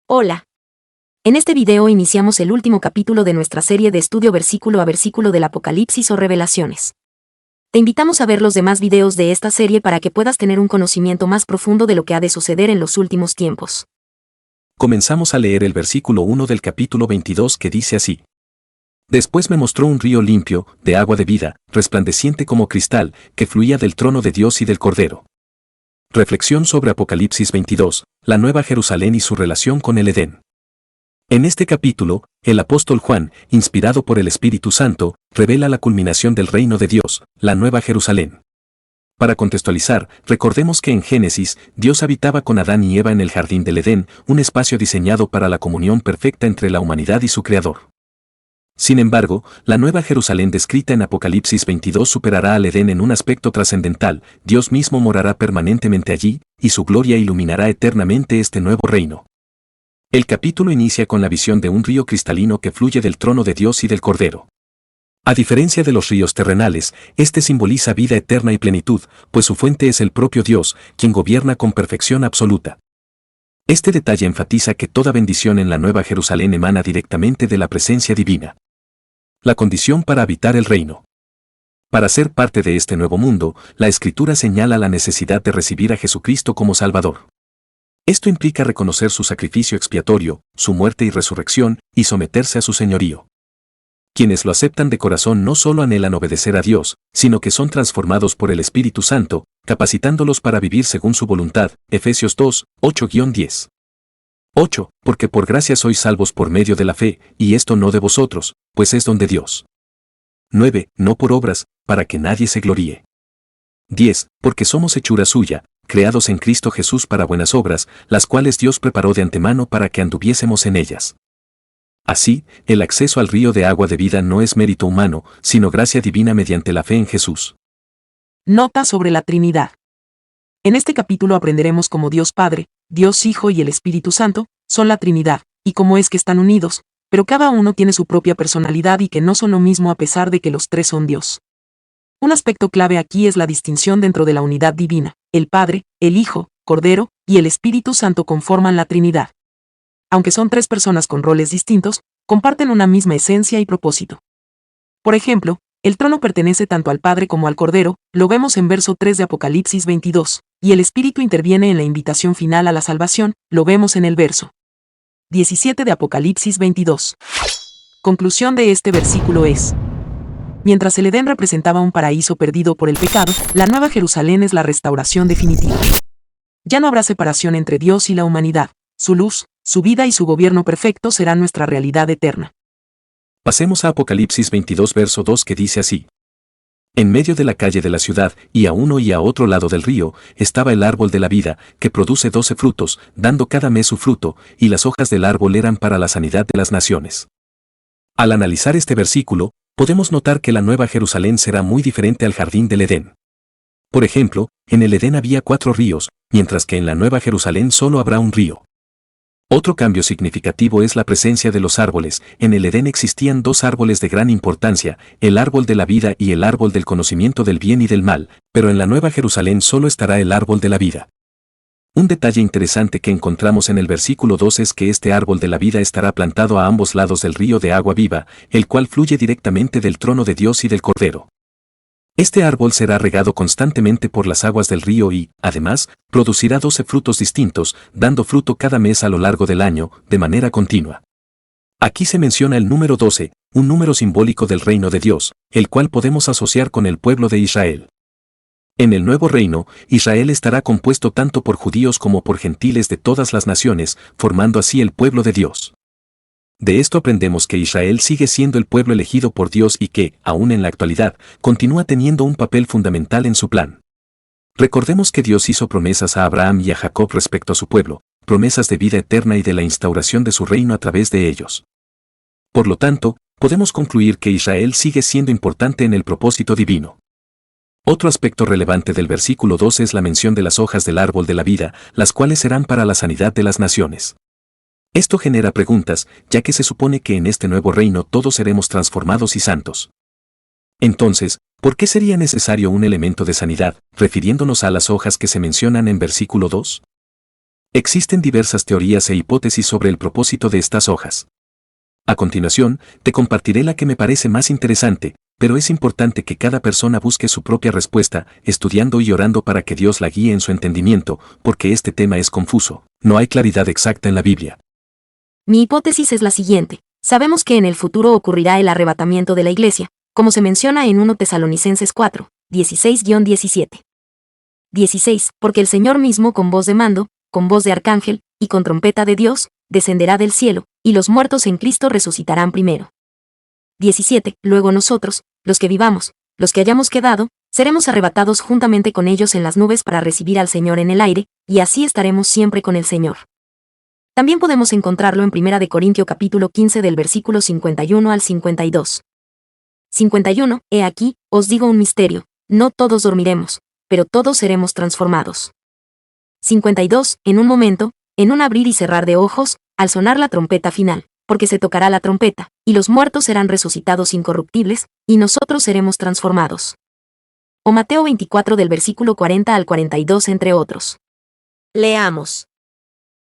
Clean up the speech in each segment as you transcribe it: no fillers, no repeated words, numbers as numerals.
Hola. En este video iniciamos el último capítulo de nuestra serie de estudio versículo a versículo del Apocalipsis o Revelaciones. Te invitamos a ver los demás videos de esta serie para que puedas tener un conocimiento más profundo de lo que ha de suceder en los últimos tiempos. Comenzamos a leer el versículo 1 del capítulo 22 que dice así. Después me mostró un río limpio, de agua de vida, resplandeciente como cristal, que fluía del trono de Dios y del Cordero. Reflexión sobre Apocalipsis 22, la Nueva Jerusalén y su relación con el Edén. En este capítulo, el apóstol Juan, inspirado por el Espíritu Santo, revela la culminación del reino de Dios, la Nueva Jerusalén. Para contextualizar, recordemos que en Génesis, Dios habitaba con Adán y Eva en el jardín del Edén, un espacio diseñado para la comunión perfecta entre la humanidad y su Creador. Sin embargo, la Nueva Jerusalén descrita en Apocalipsis 22 superará al Edén en un aspecto trascendental. Dios mismo morará permanentemente allí, y su gloria iluminará eternamente este nuevo reino. El capítulo inicia con la visión de un río cristalino que fluye del trono de Dios y del Cordero. A diferencia de los ríos terrenales, este simboliza vida eterna y plenitud, pues su fuente es el propio Dios, quien gobierna con perfección absoluta. Este detalle enfatiza que toda bendición en la Nueva Jerusalén emana directamente de la presencia divina. La condición para habitar el reino. Para ser parte de este nuevo mundo, la Escritura señala la necesidad de recibir a Jesucristo como Salvador. Esto implica reconocer su sacrificio expiatorio, su muerte y resurrección, y someterse a su señorío. Quienes lo aceptan de corazón no solo anhelan obedecer a Dios, sino que son transformados por el Espíritu Santo, capacitándolos para vivir según su voluntad. Efesios 2, 8-10. 8. Porque por gracia sois salvos por medio de la fe, y esto no de vosotros, pues es don de Dios. 9. No por obras, para que nadie se gloríe. 10. Porque somos hechura suya, creados en Cristo Jesús para buenas obras, las cuales Dios preparó de antemano para que anduviésemos en ellas. Así, el acceso al río de agua de vida no es mérito humano, sino gracia divina mediante la fe en Jesús. Nota sobre la Trinidad. En este capítulo aprenderemos cómo Dios Padre, Dios Hijo y el Espíritu Santo son la Trinidad, y cómo es que están unidos, pero cada uno tiene su propia personalidad y que no son lo mismo a pesar de que los tres son Dios. Un aspecto clave aquí es la distinción dentro de la unidad divina. El Padre, el Hijo, Cordero y el Espíritu Santo conforman la Trinidad. Aunque son tres personas con roles distintos, comparten una misma esencia y propósito. Por ejemplo, el trono pertenece tanto al Padre como al Cordero, lo vemos en verso 3 de Apocalipsis 22, y el Espíritu interviene en la invitación final a la salvación, lo vemos en el verso 17 de Apocalipsis 22. Conclusión de este versículo es: mientras el Edén representaba un paraíso perdido por el pecado, la Nueva Jerusalén es la restauración definitiva. Ya no habrá separación entre Dios y la humanidad, su luz, su vida y su gobierno perfecto serán nuestra realidad eterna. Pasemos a Apocalipsis 22 verso 2 que dice así. En medio de la calle de la ciudad, y a uno y a otro lado del río, estaba el árbol de la vida, que produce 12 frutos, dando cada mes su fruto, y las hojas del árbol eran para la sanidad de las naciones. Al analizar este versículo, podemos notar que la Nueva Jerusalén será muy diferente al jardín del Edén. Por ejemplo, en el Edén había 4 ríos, mientras que en la Nueva Jerusalén solo habrá un río. Otro cambio significativo es la presencia de los árboles. En el Edén existían 2 árboles de gran importancia, el árbol de la vida y el árbol del conocimiento del bien y del mal, pero en la Nueva Jerusalén solo estará el árbol de la vida. Un detalle interesante que encontramos en el versículo 2 es que este árbol de la vida estará plantado a ambos lados del río de agua viva, el cual fluye directamente del trono de Dios y del Cordero. Este árbol será regado constantemente por las aguas del río y, además, producirá 12 frutos distintos, dando fruto cada mes a lo largo del año, de manera continua. Aquí se menciona el número 12, un número simbólico del reino de Dios, el cual podemos asociar con el pueblo de Israel. En el nuevo reino, Israel estará compuesto tanto por judíos como por gentiles de todas las naciones, formando así el pueblo de Dios. De esto aprendemos que Israel sigue siendo el pueblo elegido por Dios y que, aún en la actualidad, continúa teniendo un papel fundamental en su plan. Recordemos que Dios hizo promesas a Abraham y a Jacob respecto a su pueblo, promesas de vida eterna y de la instauración de su reino a través de ellos. Por lo tanto, podemos concluir que Israel sigue siendo importante en el propósito divino. Otro aspecto relevante del versículo 2 es la mención de las hojas del árbol de la vida, las cuales serán para la sanidad de las naciones. Esto genera preguntas, ya que se supone que en este nuevo reino todos seremos transformados y santos. Entonces, ¿por qué sería necesario un elemento de sanidad, refiriéndonos a las hojas que se mencionan en versículo 2? Existen diversas teorías e hipótesis sobre el propósito de estas hojas. A continuación, te compartiré la que me parece más interesante, pero es importante que cada persona busque su propia respuesta, estudiando y orando para que Dios la guíe en su entendimiento, porque este tema es confuso, no hay claridad exacta en la Biblia. Mi hipótesis es la siguiente. Sabemos que en el futuro ocurrirá el arrebatamiento de la iglesia, como se menciona en 1 Tesalonicenses 4, 16-17. 16. Porque el Señor mismo con voz de mando, con voz de arcángel, y con trompeta de Dios, descenderá del cielo, y los muertos en Cristo resucitarán primero. 17. Luego nosotros, los que vivamos, los que hayamos quedado, seremos arrebatados juntamente con ellos en las nubes para recibir al Señor en el aire, y así estaremos siempre con el Señor. También podemos encontrarlo en 1 Corintios capítulo 15 del versículo 51 al 52. 51. He aquí, os digo un misterio, no todos dormiremos, pero todos seremos transformados. 52. En un momento, en un abrir y cerrar de ojos, al sonar la trompeta final, porque se tocará la trompeta, y los muertos serán resucitados incorruptibles, y nosotros seremos transformados. O Mateo 24 del versículo 40 al 42 entre otros. Leamos.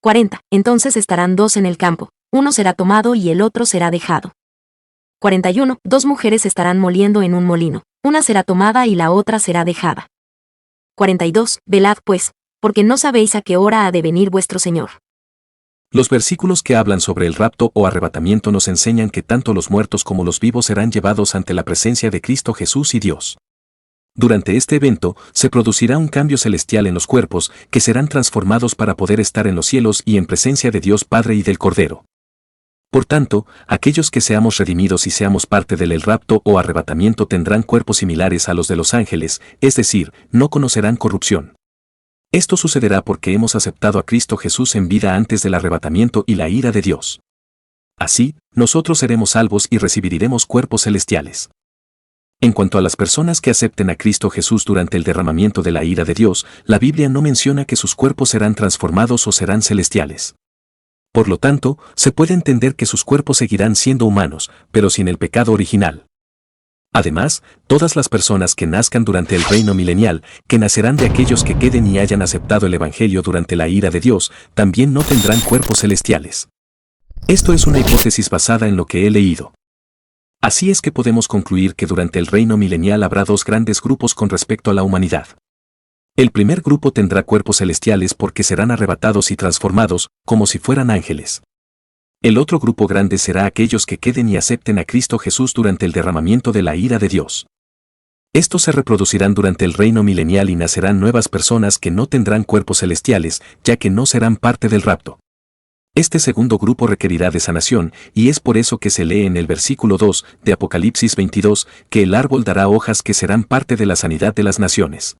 40. Entonces estarán dos en el campo, uno será tomado y el otro será dejado. 41. Dos mujeres estarán moliendo en un molino, una será tomada y la otra será dejada. 42. Velad pues, porque no sabéis a qué hora ha de venir vuestro Señor. Los versículos que hablan sobre el rapto o arrebatamiento nos enseñan que tanto los muertos como los vivos serán llevados ante la presencia de Cristo Jesús y Dios. Durante este evento, se producirá un cambio celestial en los cuerpos, que serán transformados para poder estar en los cielos y en presencia de Dios Padre y del Cordero. Por tanto, aquellos que seamos redimidos y seamos parte del rapto o arrebatamiento tendrán cuerpos similares a los de los ángeles, es decir, no conocerán corrupción. Esto sucederá porque hemos aceptado a Cristo Jesús en vida antes del arrebatamiento y la ira de Dios. Así, nosotros seremos salvos y recibiremos cuerpos celestiales. En cuanto a las personas que acepten a Cristo Jesús durante el derramamiento de la ira de Dios, la Biblia no menciona que sus cuerpos serán transformados o serán celestiales. Por lo tanto, se puede entender que sus cuerpos seguirán siendo humanos, pero sin el pecado original. Además, todas las personas que nazcan durante el reino milenial, que nacerán de aquellos que queden y hayan aceptado el Evangelio durante la ira de Dios, también no tendrán cuerpos celestiales. Esto es una hipótesis basada en lo que he leído. Así es que podemos concluir que durante el reino milenial habrá dos grandes grupos con respecto a la humanidad. El primer grupo tendrá cuerpos celestiales porque serán arrebatados y transformados, como si fueran ángeles. El otro grupo grande será aquellos que queden y acepten a Cristo Jesús durante el derramamiento de la ira de Dios. Estos se reproducirán durante el reino milenial y nacerán nuevas personas que no tendrán cuerpos celestiales, ya que no serán parte del rapto. Este segundo grupo requerirá de sanación, y es por eso que se lee en el versículo 2 de Apocalipsis 22, que el árbol dará hojas que serán parte de la sanidad de las naciones.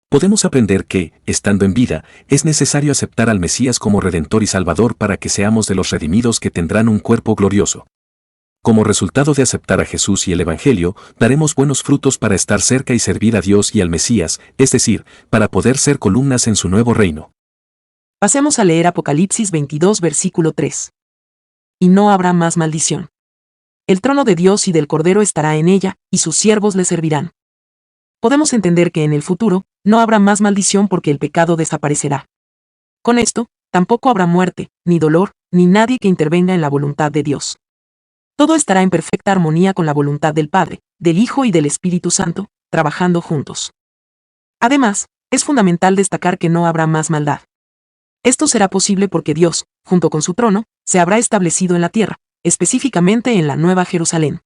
Podemos aprender que, estando en vida, es necesario aceptar al Mesías como Redentor y Salvador para que seamos de los redimidos que tendrán un cuerpo glorioso. Como resultado de aceptar a Jesús y el Evangelio, daremos buenos frutos para estar cerca y servir a Dios y al Mesías, es decir, para poder ser columnas en su nuevo reino. Pasemos a leer Apocalipsis 22 versículo 3. Y no habrá más maldición. El trono de Dios y del Cordero estará en ella, y sus siervos le servirán. Podemos entender que en el futuro, no habrá más maldición porque el pecado desaparecerá. Con esto, tampoco habrá muerte, ni dolor, ni nadie que intervenga en la voluntad de Dios. Todo estará en perfecta armonía con la voluntad del Padre, del Hijo y del Espíritu Santo, trabajando juntos. Además, es fundamental destacar que no habrá más maldad. Esto será posible porque Dios, junto con su trono, se habrá establecido en la tierra, específicamente en la Nueva Jerusalén.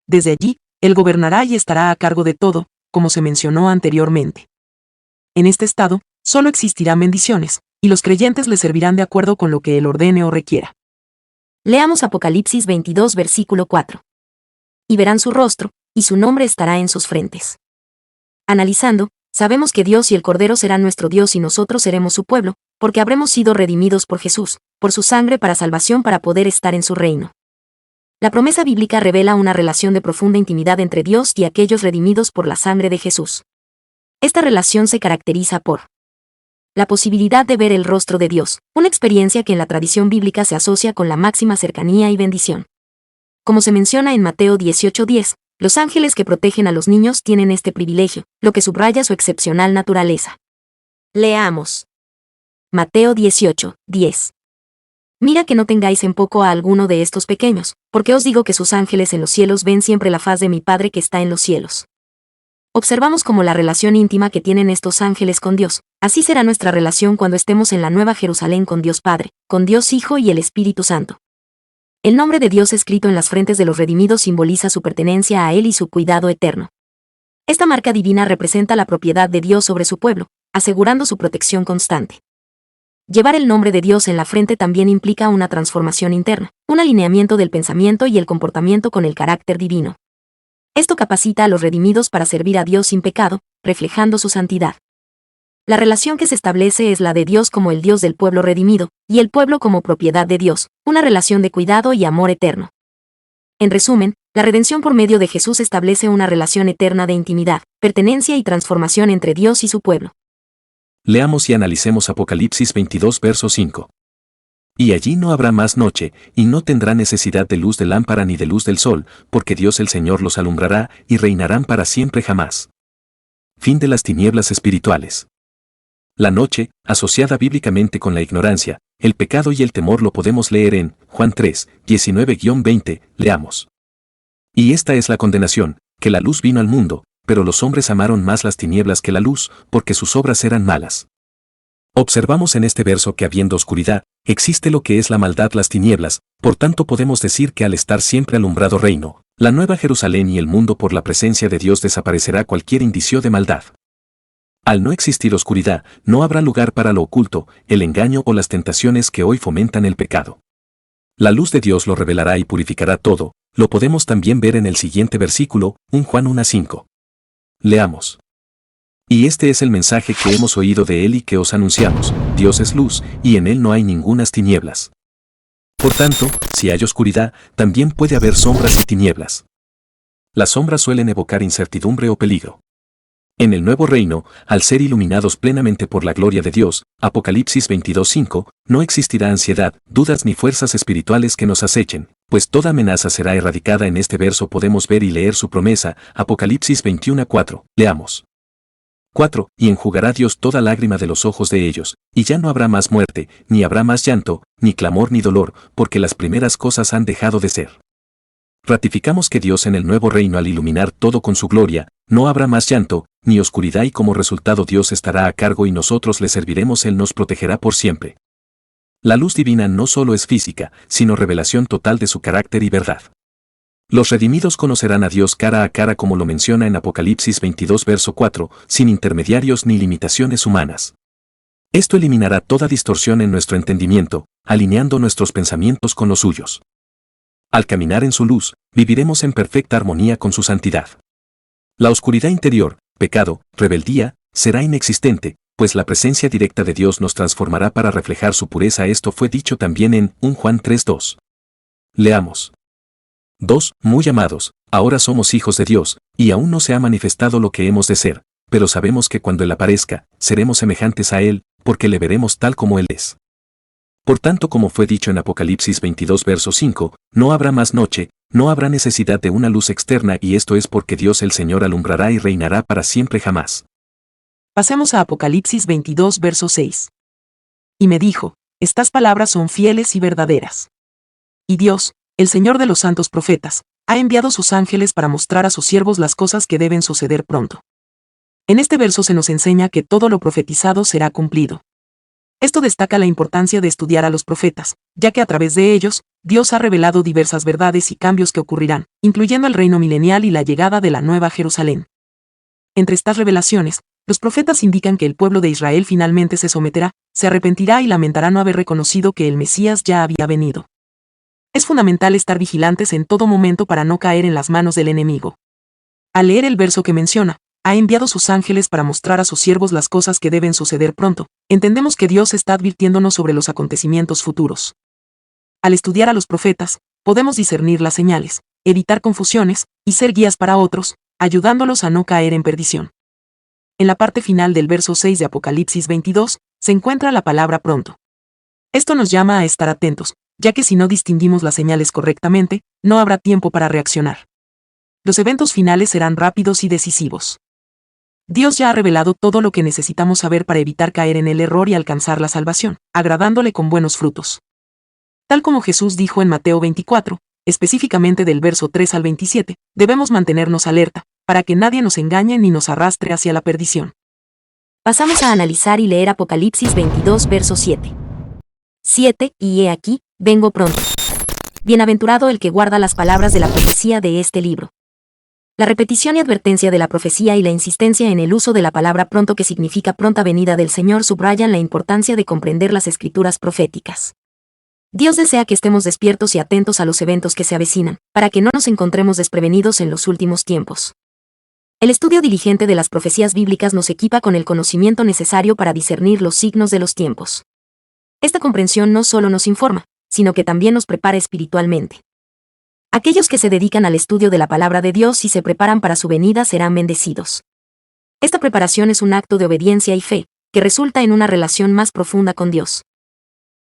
Desde allí, Él gobernará y estará a cargo de todo, como se mencionó anteriormente. En este estado, solo existirán bendiciones, y los creyentes le servirán de acuerdo con lo que Él ordene o requiera. Leamos Apocalipsis 22 versículo 4. Y verán su rostro, y su nombre estará en sus frentes. Analizando, sabemos que Dios y el Cordero serán nuestro Dios y nosotros seremos su pueblo, porque habremos sido redimidos por Jesús, por su sangre para salvación para poder estar en su reino. La promesa bíblica revela una relación de profunda intimidad entre Dios y aquellos redimidos por la sangre de Jesús. Esta relación se caracteriza por la posibilidad de ver el rostro de Dios, una experiencia que en la tradición bíblica se asocia con la máxima cercanía y bendición. Como se menciona en Mateo 18:10, los ángeles que protegen a los niños tienen este privilegio, lo que subraya su excepcional naturaleza. Leamos. Mateo 18, 10. Mira que no tengáis en poco a alguno de estos pequeños, porque os digo que sus ángeles en los cielos ven siempre la faz de mi Padre que está en los cielos. Observamos como la relación íntima que tienen estos ángeles con Dios. Así será nuestra relación cuando estemos en la Nueva Jerusalén con Dios Padre, con Dios Hijo y el Espíritu Santo. El nombre de Dios escrito en las frentes de los redimidos simboliza su pertenencia a Él y su cuidado eterno. Esta marca divina representa la propiedad de Dios sobre su pueblo, asegurando su protección constante. Llevar el nombre de Dios en la frente también implica una transformación interna, un alineamiento del pensamiento y el comportamiento con el carácter divino. Esto capacita a los redimidos para servir a Dios sin pecado, reflejando su santidad. La relación que se establece es la de Dios como el Dios del pueblo redimido, y el pueblo como propiedad de Dios, una relación de cuidado y amor eterno. En resumen, la redención por medio de Jesús establece una relación eterna de intimidad, pertenencia y transformación entre Dios y su pueblo. Leamos y analicemos Apocalipsis 22 verso 5. Y allí no habrá más noche, y no tendrá necesidad de luz de lámpara ni de luz del sol, porque Dios el Señor los alumbrará, y reinarán para siempre jamás. Fin de las tinieblas espirituales. La noche, asociada bíblicamente con la ignorancia, el pecado y el temor lo podemos leer en Juan 3, 19-20, leamos. Y esta es la condenación, que la luz vino al mundo, pero los hombres amaron más las tinieblas que la luz, porque sus obras eran malas. Observamos en este verso que habiendo oscuridad, existe lo que es la maldad, las tinieblas, por tanto podemos decir que al estar siempre alumbrado reino, la Nueva Jerusalén y el mundo por la presencia de Dios desaparecerá cualquier indicio de maldad. Al no existir oscuridad, no habrá lugar para lo oculto, el engaño o las tentaciones que hoy fomentan el pecado. La luz de Dios lo revelará y purificará todo, lo podemos también ver en el siguiente versículo, 1 Juan 1:5. Leamos. Y este es el mensaje que hemos oído de Él y que os anunciamos: Dios es luz, y en Él no hay ningunas tinieblas. Por tanto, si hay oscuridad, también puede haber sombras y tinieblas. Las sombras suelen evocar incertidumbre o peligro. En el nuevo reino, al ser iluminados plenamente por la gloria de Dios, Apocalipsis 22:5, no existirá ansiedad, dudas ni fuerzas espirituales que nos acechen, pues toda amenaza será erradicada. En este verso podemos ver y leer su promesa, Apocalipsis 21:4, leamos. 4. Y enjugará Dios toda lágrima de los ojos de ellos, y ya no habrá más muerte, ni habrá más llanto, ni clamor ni dolor, porque las primeras cosas han dejado de ser. Ratificamos que Dios en el nuevo reino, al iluminar todo con su gloria, no habrá más llanto, ni oscuridad, y como resultado Dios estará a cargo y nosotros le serviremos. Él nos protegerá por siempre. La luz divina no solo es física, sino revelación total de su carácter y verdad. Los redimidos conocerán a Dios cara a cara, como lo menciona en Apocalipsis 22 verso 4, sin intermediarios ni limitaciones humanas. Esto eliminará toda distorsión en nuestro entendimiento, alineando nuestros pensamientos con los suyos. Al caminar en su luz, viviremos en perfecta armonía con su santidad. La oscuridad interior, pecado, rebeldía, será inexistente, pues la presencia directa de Dios nos transformará para reflejar su pureza. Esto fue dicho también en 1 Juan 3:2. Leamos. 2. Muy amados, ahora somos hijos de Dios, y aún no se ha manifestado lo que hemos de ser, pero sabemos que cuando Él aparezca, seremos semejantes a Él, porque le veremos tal como Él es. Por tanto, como fue dicho en Apocalipsis 22 verso 5, no habrá más noche, no habrá necesidad de una luz externa, y esto es porque Dios el Señor alumbrará y reinará para siempre jamás. Pasemos a Apocalipsis 22 verso 6. Y me dijo: estas palabras son fieles y verdaderas. Y Dios, el Señor de los santos profetas, ha enviado sus ángeles para mostrar a sus siervos las cosas que deben suceder pronto. En este verso se nos enseña que todo lo profetizado será cumplido. Esto destaca la importancia de estudiar a los profetas, ya que a través de ellos, Dios ha revelado diversas verdades y cambios que ocurrirán, incluyendo el reino milenial y la llegada de la Nueva Jerusalén. Entre estas revelaciones, los profetas indican que el pueblo de Israel finalmente se someterá, se arrepentirá y lamentará no haber reconocido que el Mesías ya había venido. Es fundamental estar vigilantes en todo momento para no caer en las manos del enemigo. Al leer el verso que menciona, ha enviado sus ángeles para mostrar a sus siervos las cosas que deben suceder pronto, entendemos que Dios está advirtiéndonos sobre los acontecimientos futuros. Al estudiar a los profetas, podemos discernir las señales, evitar confusiones, y ser guías para otros, ayudándolos a no caer en perdición. En la parte final del verso 6 de Apocalipsis 22, se encuentra la palabra pronto. Esto nos llama a estar atentos, ya que si no distinguimos las señales correctamente, no habrá tiempo para reaccionar. Los eventos finales serán rápidos y decisivos. Dios ya ha revelado todo lo que necesitamos saber para evitar caer en el error y alcanzar la salvación, agradándole con buenos frutos. Tal como Jesús dijo en Mateo 24, específicamente del verso 3 al 27, debemos mantenernos alerta, para que nadie nos engañe ni nos arrastre hacia la perdición. Pasamos a analizar y leer Apocalipsis 22, verso 7. 7. Y he aquí, vengo pronto. Bienaventurado el que guarda las palabras de la profecía de este libro. La repetición y advertencia de la profecía y la insistencia en el uso de la palabra pronto, que significa pronta venida del Señor, subrayan la importancia de comprender las escrituras proféticas. Dios desea que estemos despiertos y atentos a los eventos que se avecinan, para que no nos encontremos desprevenidos en los últimos tiempos. El estudio diligente de las profecías bíblicas nos equipa con el conocimiento necesario para discernir los signos de los tiempos. Esta comprensión no solo nos informa, sino que también nos prepara espiritualmente. Aquellos que se dedican al estudio de la palabra de Dios y se preparan para su venida serán bendecidos. Esta preparación es un acto de obediencia y fe, que resulta en una relación más profunda con Dios.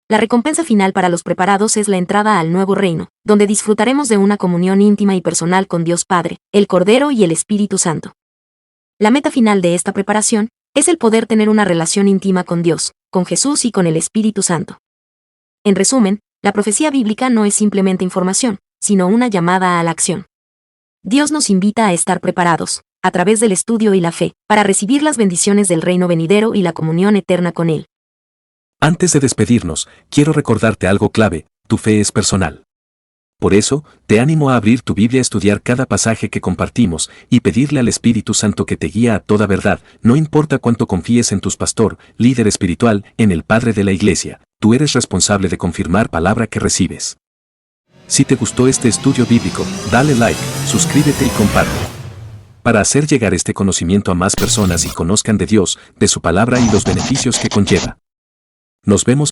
La recompensa final para los preparados es la entrada al nuevo reino, donde disfrutaremos de una comunión íntima y personal con Dios Padre, el Cordero y el Espíritu Santo. La meta final de esta preparación es el poder tener una relación íntima con Dios, con Jesús y con el Espíritu Santo. En resumen, la profecía bíblica no es simplemente información, sino una llamada a la acción. Dios nos invita a estar preparados, a través del estudio y la fe, para recibir las bendiciones del reino venidero y la comunión eterna con Él. Antes de despedirnos, quiero recordarte algo clave: tu fe es personal. Por eso, te animo a abrir tu Biblia, a estudiar cada pasaje que compartimos y pedirle al Espíritu Santo que te guíe a toda verdad. No importa cuánto confíes en tu pastor, líder espiritual, en el Padre de la Iglesia, tú eres responsable de confirmar palabra que recibes. Si te gustó este estudio bíblico, dale like, suscríbete y comparte. Para hacer llegar este conocimiento a más personas y conozcan de Dios, de su palabra y los beneficios que conlleva. Nos vemos.